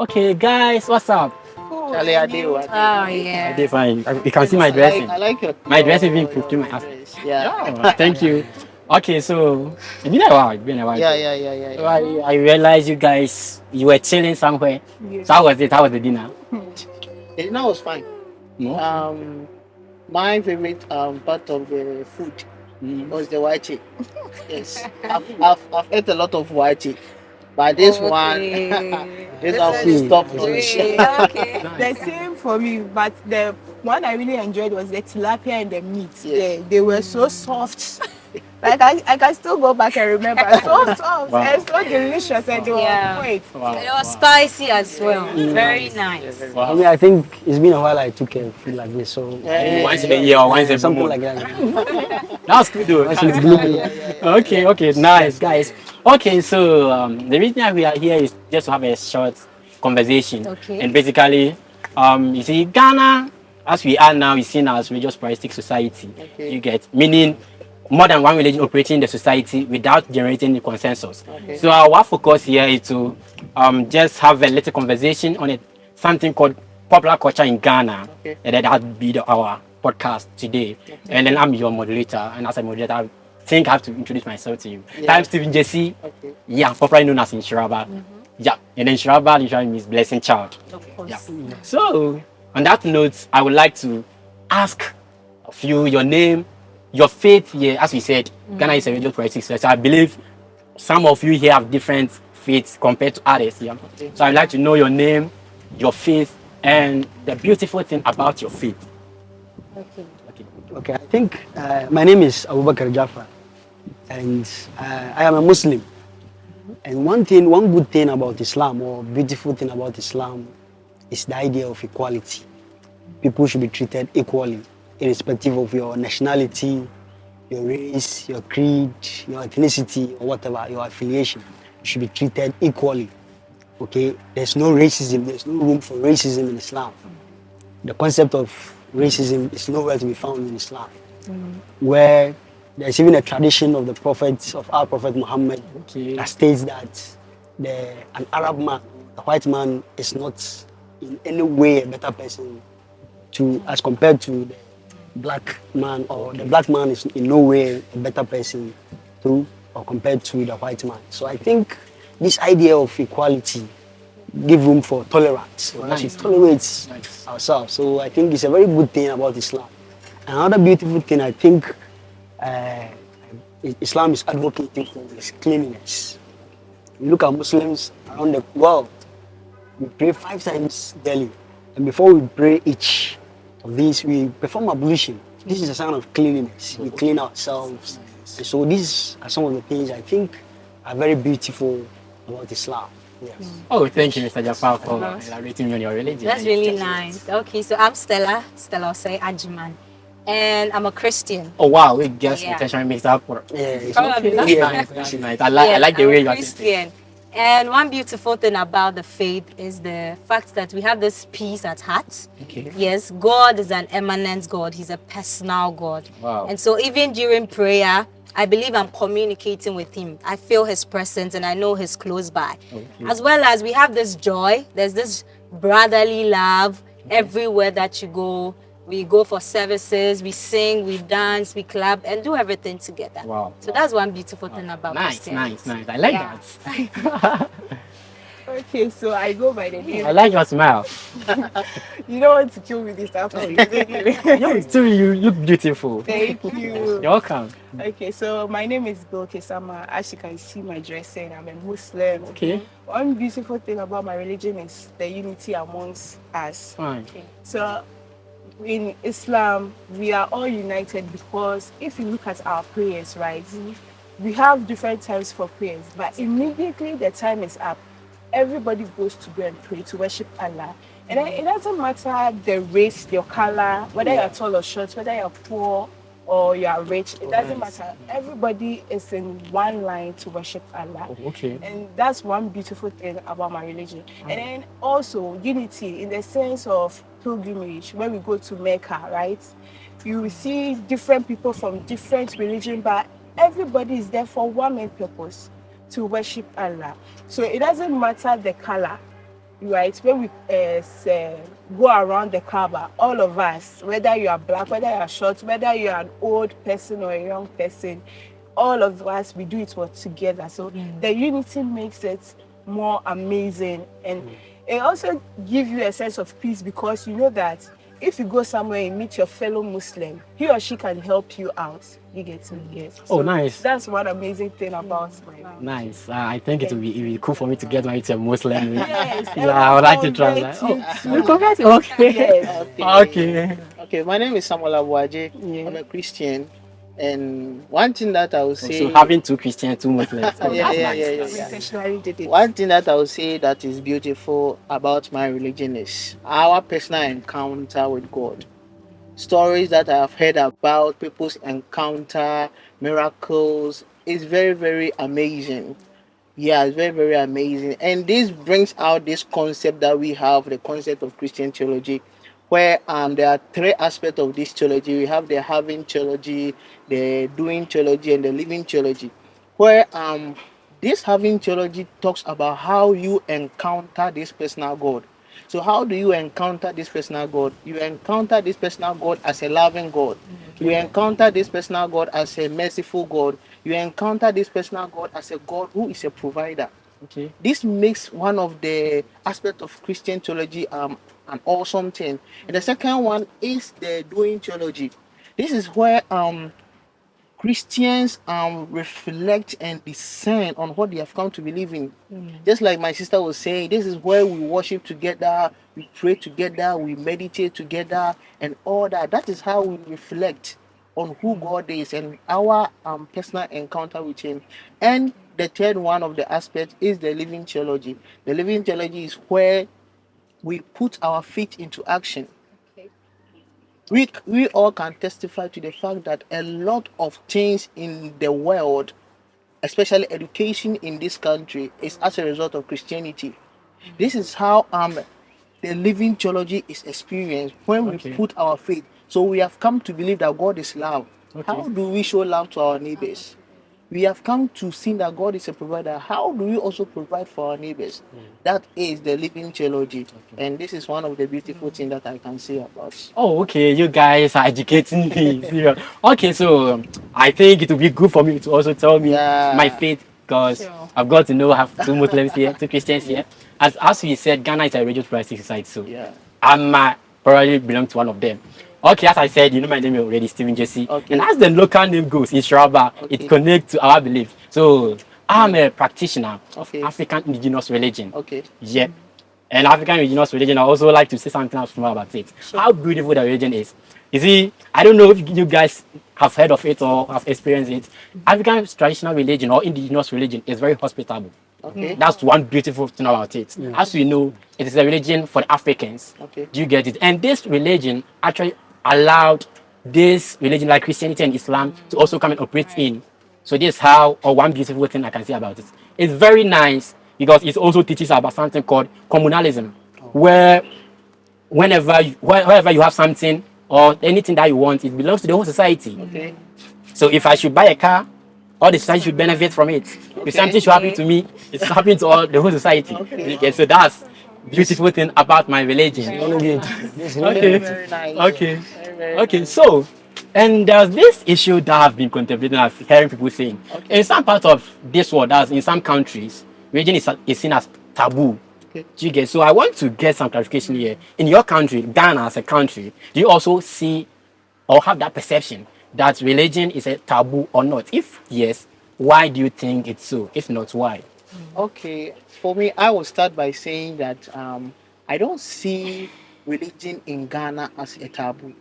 Okay, guys, what's up? Charlie, I do. Oh I did yeah. fine. You can see my dressing. I like your My dressing being improved to my your house. dress. Yeah. Yeah, thank you. Okay, so it's been a while. It's been a while. So Yeah. I realized you guys you were chilling somewhere. So how was it? How was the dinner? The dinner was fine. No. My favorite part of the food was the white chick. Yes, I've ate a lot of white chick, but this one, Okay. this This one one will is stop great. me. Okay. The same for me, but the one I really enjoyed was the tilapia and the meat. Yes. They were so soft. Like I can still go back and remember. So soft Wow. and so delicious and they were on Yeah. point. Wow. It was spicy as well. Very Yes, nice. very Wow. I mean, I think it's been a while I took a food like this, so Once in a year or once a something month. like that. That's good though. Once in a That's blue good. moon. Okay, nice, guys. Okay, so the reason why we are here is just to have a short conversation. Okay. And basically, you see, Ghana, as we are now, is seen as religious pluralistic society. Okay. You get meaning more than one religion operating in the society without generating the consensus. Okay. So our focus here is to just have a little conversation on it, something called popular culture in Ghana, Okay. and that will be our podcast today. And then I'm your moderator, and as a moderator, I think I have to introduce myself to you. Yeah. I'm Stephen Jesse. Okay. Yeah, popularly known as Inshiraba. Yeah, and then Inshiraba literally means blessing child. Of course. Yeah. So, on that note, I would like to ask of you your name, your faith here. As we said, Ghana is a religious pluralistic society. So I believe some of you here have different faiths compared to others. Yeah. So I'd like to know your name, your faith, and the beautiful thing about your faith. Okay. Okay. Okay, I think my name is Abubakar Jaffa, and I am a Muslim. And one good thing about Islam, or beautiful thing about Islam, is the idea of equality. People should be treated equally, irrespective of your nationality, your race, your creed, your ethnicity, or whatever, your affiliation. You should be treated equally. Okay, there's no racism, there's no room for racism in Islam. The concept of racism is nowhere to be found in Islam, where there's even a tradition of the prophets, of our Prophet Muhammad, Okay. that states that an Arab man, a white man, is not in any way a better person as compared to the black man, or the black man is in no way a better person or compared to the white man. So I think this idea of equality give room for tolerance. We should tolerate ourselves. So I think it's a very good thing about Islam. Another beautiful thing I think Islam is advocating for is cleanliness. You look at Muslims around the world, we pray 5 times daily. And before we pray each of these, we perform ablution. This is a sign of cleanliness. We clean ourselves. And so these are some of the things I think are very beautiful about Islam. Yes. Oh, thank you, Mr. Jafar, for elaborating me on your religion. That's really nice. Okay, so I'm Stella Osei Ajiman, and I'm a Christian. Oh wow, we just Yeah. intentionally mixed up. Yeah. Probably. That's Yeah. nice. That's nice. I like the I'm way a you are Christian. And one beautiful thing about the faith is the fact that we have this peace at heart. Okay. Yes, God is an immanent God. He's a personal God. Wow. And so even during prayer, I believe I'm communicating with him. I feel his presence and I know he's close by. Okay. As well as we have this joy. There's this brotherly love everywhere that you go. We go for services, we sing, we dance, we clap, and do everything together. Wow. So that's one beautiful thing about Nice. Christianity. I like Yeah. that. Okay, so I go by the name. I like your smile. You don't want to kill me this afternoon. Yo, still you look beautiful. Thank you. You're welcome. Okay, so my name is Bilkisama. As you can see my dressing, I'm a Muslim. Okay. One beautiful thing about my religion is the unity amongst us. Fine. So in Islam, we are all united because if you look at our prayers, right, we have different times for prayers, but immediately the time is up, everybody goes to go and pray to worship Allah. And then it doesn't matter the race, your color, whether you're tall or short, whether you're poor or you are rich, it doesn't matter. Everybody is in one line to worship Allah. Oh, okay. And that's one beautiful thing about my religion. And then also unity in the sense of pilgrimage. When we go to Mecca, right? You will see different people from different religion, but everybody is there for one main purpose, to worship Allah. So it doesn't matter the color, right? When we go around the Kaaba, all of us, whether you are black, whether you are short, whether you are an old person or a young person, all of us, we do it all together. So the unity makes it more amazing, and it also gives you a sense of peace, because you know that if you go somewhere and meet your fellow Muslim, he or she can help you out. You get me? Yes. Oh, So nice. that's one amazing thing about my. Nice. I think it'll be cool for me to get married to a Muslim. Yes, Yeah, I would like to try convert that. you Oh, you to- convert? Okay. Yes. Okay. Okay, my name is Samuel Abuaje. Yeah. I'm a Christian, and one thing that I would say, So having two Christians, two Muslims. Oh, yeah, that's yeah, nice. yeah, yeah, That's We yeah. nice. intentionally did it. One thing that I would say that is beautiful about my religion is our personal encounter with God. Stories that I have heard about people's encounter, miracles, is very, very amazing. Yeah, it's very, very amazing. And this brings out this concept that we have, the concept of Christian theology, where there are three aspects of this theology. We have the having theology, the doing theology, and the living theology. Where this having theology talks about how you encounter this personal God. So how do you encounter this personal God? You encounter this personal God as a loving God. You encounter this personal God as a merciful God. You encounter this personal God as a God who is a provider. Okay. This makes one of the aspects of Christian theology an awesome thing. And the second one is the doing theology. This is where Christians reflect and discern on what they have come to believe in. Just like my sister was saying, this is where we worship together, we pray together, we meditate together, and all that. That is how we reflect on who God is and our personal encounter with Him. And the third one of the aspects is the living theology. The living theology is where we put our faith into action. We all can testify to the fact that a lot of things in the world, especially education in this country, is as a result of Christianity. This is how the living theology is experienced when we Okay. put our faith. So we have come to believe that God is love. Okay. How do we show love to our neighbors? We have come to see that God is a provider. How do we also provide for our neighbors? That is the living theology. And this is one of the beautiful things that I can say about. Oh, okay. You guys are educating me. Serious. Okay, so I think it would be good for me to also tell me Yeah. my faith, because Sure. I've got to know I have two Muslims here, two Christians here. As we said, Ghana is a religious pluralistic society, so Yeah. I might probably belong to one of them. Okay, as I said, you know my name already, Stephen Jesse. Okay. And as the local name goes, it's Shraba. Okay. It connects to our belief. So I'm a practitioner of Okay. African indigenous religion. Okay. Yeah. And African indigenous religion, I also like to say something else more about it. How beautiful the religion is. You see, I don't know if you guys have heard of it or have experienced it. African traditional religion or indigenous religion is very hospitable. Okay. That's one beautiful thing about it. As we know, it is a religion for the Africans. Okay. Do you get it? And this religion actually allowed this religion like Christianity and Islam to also come and operate in. So this is how, or one beautiful thing I can say about it. It's very nice because it also teaches about something called communalism, where wherever you have something or anything that you want, it belongs to the whole society. Okay. So if I should buy a car, all the society should benefit from it. If something should happen to me, it's happening to all the whole society. Okay, so that's beautiful thing about my religion. Okay. Very nice. Okay. Very, very Okay. nice. So, and there's this issue that I've been contemplating, I've hearing people saying. Okay. In some parts of this world, as in some countries, religion is seen as taboo. Okay. Do you get? So I want to get some clarification here. In your country, Ghana as a country, do you also see or have that perception that religion is a taboo or not? If yes, why do you think it's so? If not, why? Okay, for me, I will start by saying that I don't see religion in Ghana as a taboo,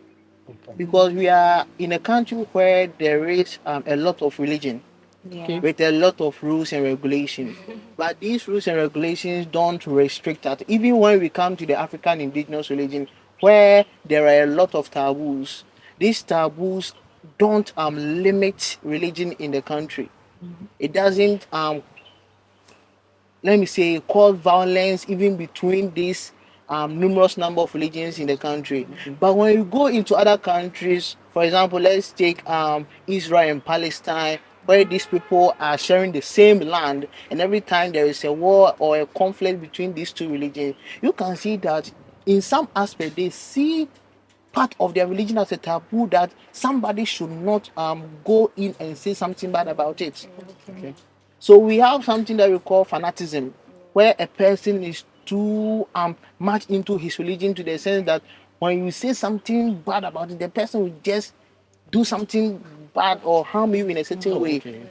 because we are in a country where there is a lot of religion Yeah. with a lot of rules and regulations. But these rules and regulations don't restrict that. Even when we come to the African indigenous religion, where there are a lot of taboos, these taboos don't limit religion in the country. It doesn't let me say, cause violence even between these numerous number of religions in the country. But when you go into other countries, for example, let's take Israel and Palestine, where these people are sharing the same land, and every time there is a war or a conflict between these two religions, you can see that in some aspect they see part of their religion as a taboo, that somebody should not go in and say something bad about it. Okay. So we have something that we call fanaticism, where a person is too much into his religion, to the sense that when you say something bad about it, the person will just do something bad or harm you in a certain way. Okay.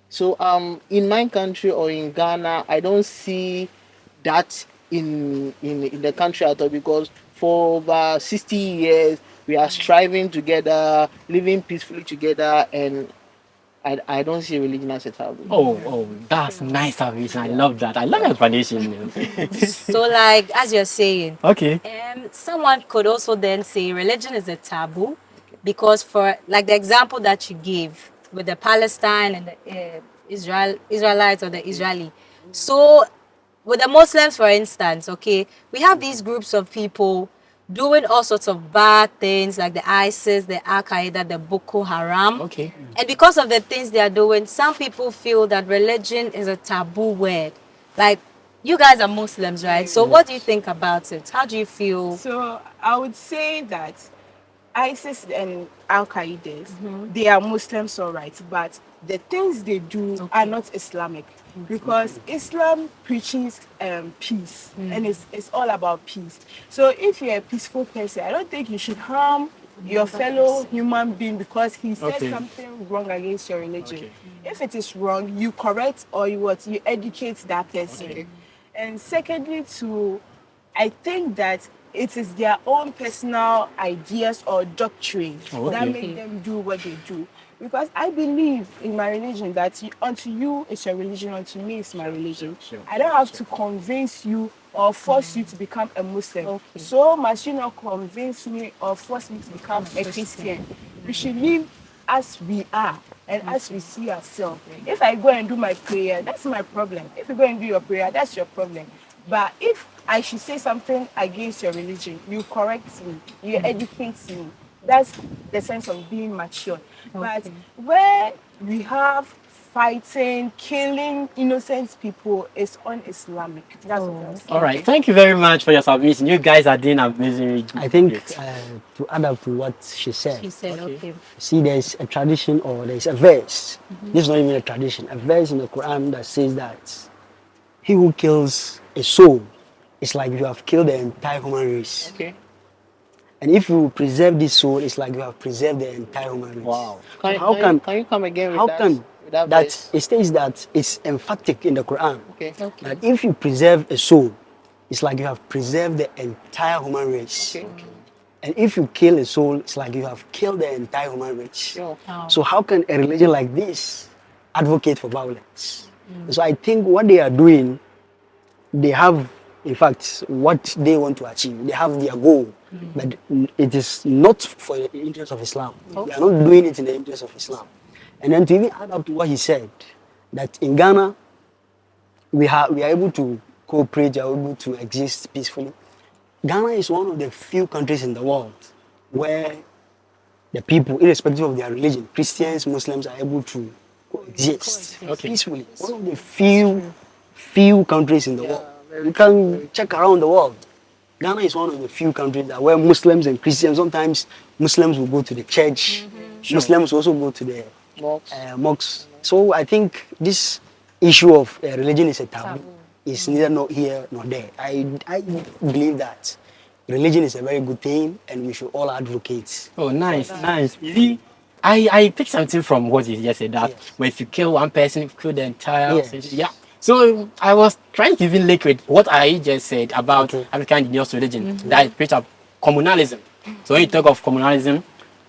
So in my country or in Ghana, I don't see that in the country at all, because for over 60 years we are striving together, living peacefully together, and I don't see religion as a taboo. Oh, that's nice salvation. I love that. I love explanation. So, like as you're saying, Okay. someone could also then say religion is a taboo because, for like the example that you gave with the Palestine and the Israelites or the Israeli. So, with the Muslims, for instance, okay, we have these groups of people doing all sorts of bad things like the ISIS, the Al Qaeda, the Boko Haram. Okay. And because of the things they are doing, some people feel that religion is a taboo word. Like, you guys are Muslims, right? So what do you think about it? How do you feel? So I would say that ISIS and Al Qaeda, they are Muslims, all right, but the things they do are not Islamic, because Islam preaches peace, and it's all about peace. So if you're a peaceful person, I don't think you should harm your fellow human being because he said Okay. something wrong against your religion. Okay. If it is wrong, you correct, or you educate that person. Okay. And secondly, I think that it is their own personal ideas or doctrine that Okay. make them do what they do. Because I believe in my religion that unto you it's your religion, unto me it's my religion. Sure. I don't have to convince you or force you to become a Muslim. Okay. So must you not convince me or force me to become a Christian. We should live as we are and as we see ourselves. If I go and do my prayer, that's my problem. If you go and do your prayer, that's your problem. But if I should say something against your religion, you correct me, you educate me. That's the sense of being mature. But where we have fighting, killing innocent people, is un-Islamic. That's what I'm saying. All right. Thank you very much for your submission. You guys are doing amazing. I think Great. to add up to what she said, She said, Okay. okay. see, there's a tradition or there's a verse. This is not even a tradition. A verse in the Quran that says that he who kills a soul is like you have killed the entire human race. Okay. And if you preserve this soul, it's like you have preserved the entire human race. Wow. Can, How can, can- can you come again with How that? come with that that verse? it states that it's emphatic in the Quran Okay. that if you preserve a soul, it's like you have preserved the entire human race. Okay. And if you kill a soul, it's like you have killed the entire human race. Sure. Wow. So how can a religion like this advocate for violence? So I think what they are doing, they have, in fact, what they want to achieve. They have their goal, but it is not for the interest of Islam. They are not doing it in the interest of Islam. And then to even add up to what he said, that in Ghana, we are able to cooperate, we are able to exist peacefully. Ghana is one of the few countries in the world where the people, irrespective of their religion, Christians, Muslims, are able to coexist Okay. peacefully. One of the few countries in the world. You can check around the world. Ghana is one of the few countries that where Muslims and Christians, sometimes Muslims will go to the church, Muslims also go to the Mosques. mosques. So I think this issue of religion is a taboo. It's neither not here nor there. I believe that religion is a very good thing and we should all advocate. Oh, nice. You see, I picked something from what you just said, that Yes. when if you kill one person, you kill the entire Yes. city. Yeah. So I was trying to even link with what I just said about Okay. African indigenous religion, that it preach of communalism. So when you talk of communalism,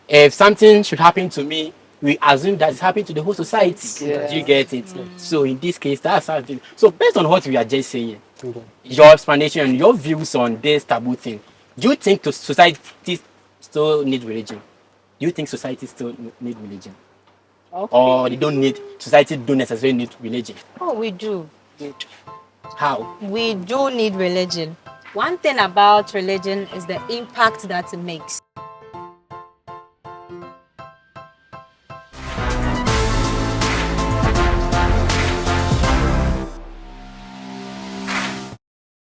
if something should happen to me, we assume that it's happening to the whole society. Yeah. Do you get it? So in this case, that's how it is. So based on what we are just saying, Okay. your explanation and your views on this taboo thing, do you think the society still need religion? Do you think society still need religion? Okay. Or they don't need, society don't necessarily need religion? Oh, we do. How? We do need religion. One thing about religion is the impact that it makes.